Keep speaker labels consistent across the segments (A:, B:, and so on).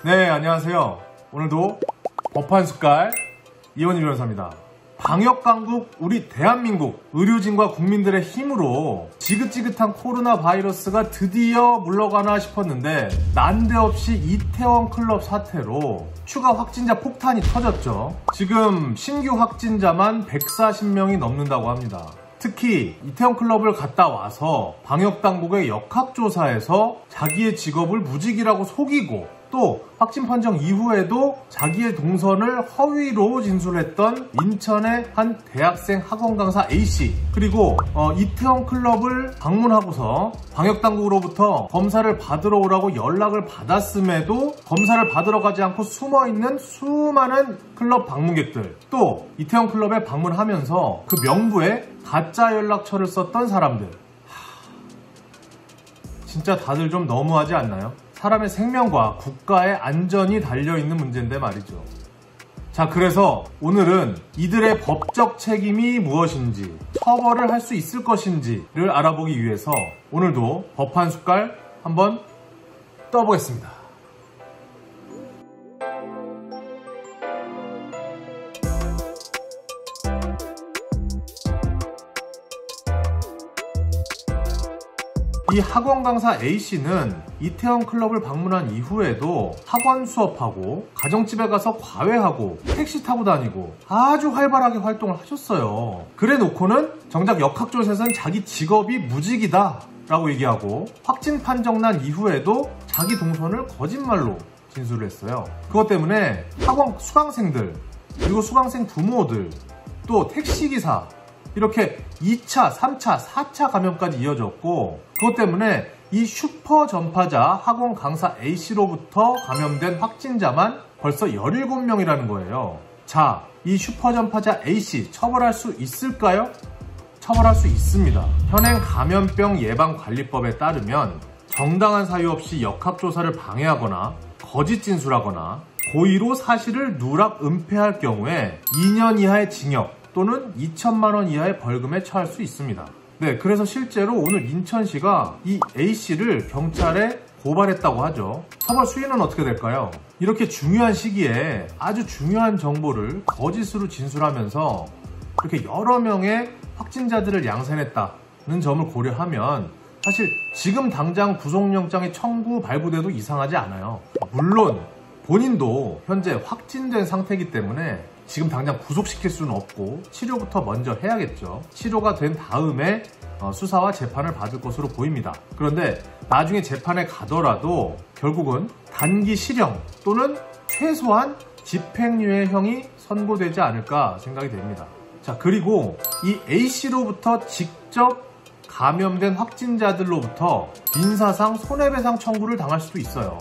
A: 네, 안녕하세요. 오늘도 법 한 숟갈 이원희 변호사입니다. 방역당국 우리 대한민국 의료진과 국민들의 힘으로 지긋지긋한 코로나 바이러스가 드디어 물러가나 싶었는데 난데없이 이태원 클럽 사태로 추가 확진자 폭탄이 터졌죠. 지금 신규 확진자만 140명이 넘는다고 합니다. 특히 이태원 클럽을 갔다 와서 방역당국의 역학조사에서 자기의 직업을 무직이라고 속이고 또 확진 판정 이후에도 자기의 동선을 허위로 진술했던 인천의 한 대학생 학원 강사 A씨, 그리고 이태원 클럽을 방문하고서 방역당국으로부터 검사를 받으러 오라고 연락을 받았음에도 검사를 받으러 가지 않고 숨어있는 수많은 클럽 방문객들, 또 이태원 클럽에 방문하면서 그 명부에 가짜 연락처를 썼던 사람들. 진짜 다들 좀 너무하지 않나요? 사람의 생명과 국가의 안전이 달려있는 문제인데 말이죠. 자, 그래서 오늘은 이들의 법적 책임이 무엇인지, 처벌을 할 수 있을 것인지를 알아보기 위해서 오늘도 법 한 숟갈 한번 떠보겠습니다. 이 학원 강사 A씨는 이태원 클럽을 방문한 이후에도 학원 수업하고 가정집에 가서 과외하고 택시 타고 다니고 아주 활발하게 활동을 하셨어요. 그래 놓고는 정작 역학조사에서는 자기 직업이 무직이다 라고 얘기하고 확진 판정 난 이후에도 자기 동선을 거짓말로 진술을 했어요. 그것 때문에 학원 수강생들, 그리고 수강생 부모들, 또 택시기사, 이렇게 2차, 3차, 4차 감염까지 이어졌고, 그것 때문에 이 슈퍼 전파자 학원 강사 A씨로부터 감염된 확진자만 벌써 17명이라는 거예요. 자, 이 슈퍼 전파자 A씨 처벌할 수 있을까요? 처벌할 수 있습니다. 현행 감염병 예방관리법에 따르면 정당한 사유 없이 역학조사를 방해하거나 거짓 진술하거나 고의로 사실을 누락 은폐할 경우에 2년 이하의 징역 또는 2천만 원 이하의 벌금에 처할 수 있습니다. 네, 그래서 실제로 오늘 인천시가 이 A씨를 경찰에 고발했다고 하죠. 처벌 수위는 어떻게 될까요? 이렇게 중요한 시기에 아주 중요한 정보를 거짓으로 진술하면서 이렇게 여러 명의 확진자들을 양산했다는 점을 고려하면 사실 지금 당장 구속영장의 청구 발부돼도 이상하지 않아요. 물론 본인도 현재 확진된 상태이기 때문에 지금 당장 구속시킬 수는 없고 치료부터 먼저 해야겠죠. 치료가 된 다음에 수사와 재판을 받을 것으로 보입니다. 그런데 나중에 재판에 가더라도 결국은 단기 실형 또는 최소한 집행유예형이 선고되지 않을까 생각이 됩니다. 자, 그리고 이 A씨로부터 직접 감염된 확진자들로부터 민사상 손해배상 청구를 당할 수도 있어요.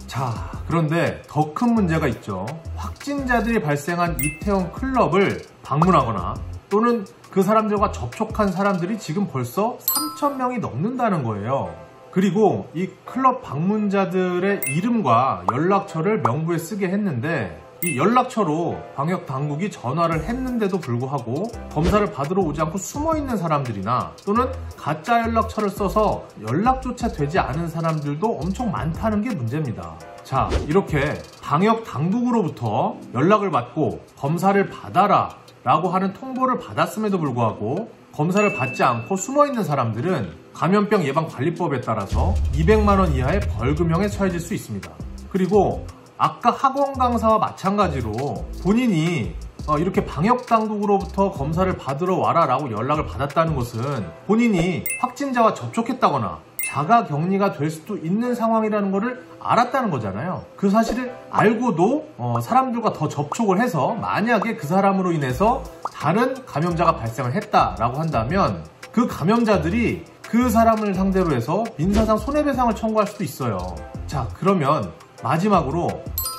A: 자, 그런데 더 큰 문제가 있죠. 확진자들이 발생한 이태원 클럽을 방문하거나 또는 그 사람들과 접촉한 사람들이 지금 벌써 3,000명이 넘는다는 거예요. 그리고 이 클럽 방문자들의 이름과 연락처를 명부에 쓰게 했는데 이 연락처로 방역당국이 전화를 했는데도 불구하고 검사를 받으러 오지 않고 숨어있는 사람들이나 또는 가짜 연락처를 써서 연락조차 되지 않은 사람들도 엄청 많다는 게 문제입니다. 자, 이렇게 방역당국으로부터 연락을 받고 검사를 받아라 라고 하는 통보를 받았음에도 불구하고 검사를 받지 않고 숨어있는 사람들은 감염병 예방관리법에 따라서 200만 원 이하의 벌금형에 처해질 수 있습니다. 그리고 아까 학원 강사와 마찬가지로 본인이 이렇게 방역당국으로부터 검사를 받으러 와라 라고 연락을 받았다는 것은 본인이 확진자와 접촉했다거나 자가격리가 될 수도 있는 상황이라는 것을 알았다는 거잖아요. 그 사실을 알고도 사람들과 더 접촉을 해서 만약에 그 사람으로 인해서 다른 감염자가 발생을 했다라고 한다면 그 감염자들이 그 사람을 상대로 해서 민사상 손해배상을 청구할 수도 있어요. 자, 그러면 마지막으로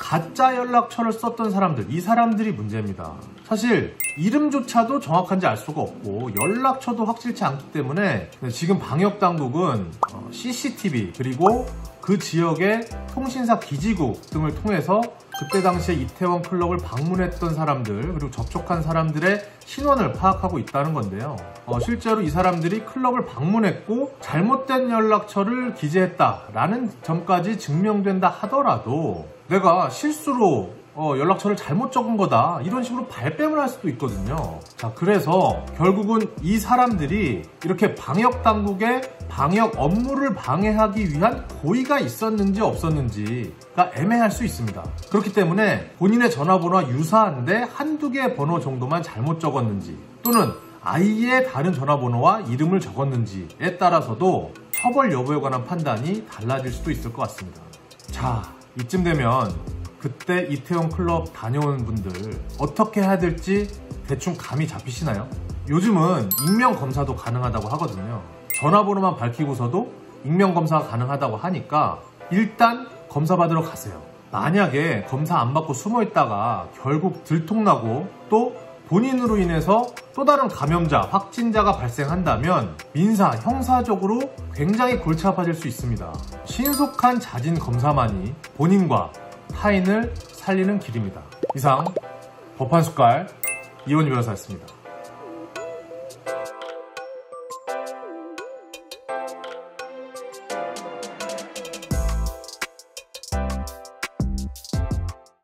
A: 가짜 연락처를 썼던 사람들, 이 사람들이 문제입니다. 사실 이름조차도 정확한지 알 수가 없고 연락처도 확실치 않기 때문에 지금 방역당국은 CCTV 그리고 그 지역의 통신사 기지국 등을 통해서 그때 당시에 이태원 클럽을 방문했던 사람들 그리고 접촉한 사람들의 신원을 파악하고 있다는 건데요. 실제로 이 사람들이 클럽을 방문했고 잘못된 연락처를 기재했다라는 점까지 증명된다 하더라도 내가 실수로 연락처를 잘못 적은 거다 이런 식으로 발뺌을 할 수도 있거든요. 자, 그래서 결국은 이 사람들이 이렇게 방역당국의 방역 업무를 방해하기 위한 고의가 있었는지 없었는지가 애매할 수 있습니다. 그렇기 때문에 본인의 전화번호와 유사한데 한두 개의 번호 정도만 잘못 적었는지 또는 아예 다른 전화번호와 이름을 적었는지에 따라서도 처벌 여부에 관한 판단이 달라질 수도 있을 것 같습니다. 자, 이쯤 되면 그때 이태원 클럽 다녀온 분들 어떻게 해야 될지 대충 감이 잡히시나요? 요즘은 익명검사도 가능하다고 하거든요. 전화번호만 밝히고서도 익명검사가 가능하다고 하니까 일단 검사 받으러 가세요. 만약에 검사 안 받고 숨어 있다가 결국 들통나고 또 본인으로 인해서 또 다른 감염자, 확진자가 발생한다면 민사, 형사적으로 굉장히 골치 아파질 수 있습니다. 신속한 자진 검사만이 본인과 타인을 살리는 길입니다. 이상 법한 숟갈 이원희 변호사였습니다.